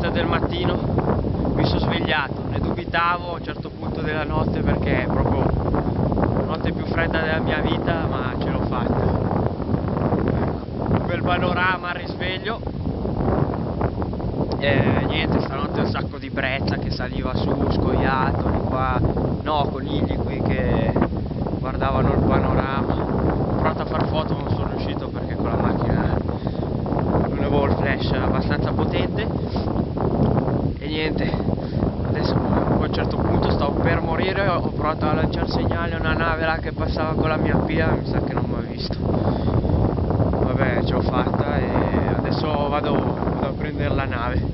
7 del mattino mi sono svegliato, ne dubitavo a un certo punto della notte perché è proprio la notte più fredda della mia vita, ma ce l'ho fatta. Ecco, un bel panorama al risveglio e niente, stanotte un sacco di brezza che saliva su, scoiattoli qua, no, conigli qui che guardavano il panorama. Ho provato a far foto ma non sono riuscito perché con la macchina non avevo il flash abbastanza potente e niente, adesso a un certo punto stavo per morire, ho provato a lanciare segnale a una nave là che passava con la mia pia, mi sa che non mi ha visto. Vabbè, ce l'ho fatta e adesso vado a prendere la nave.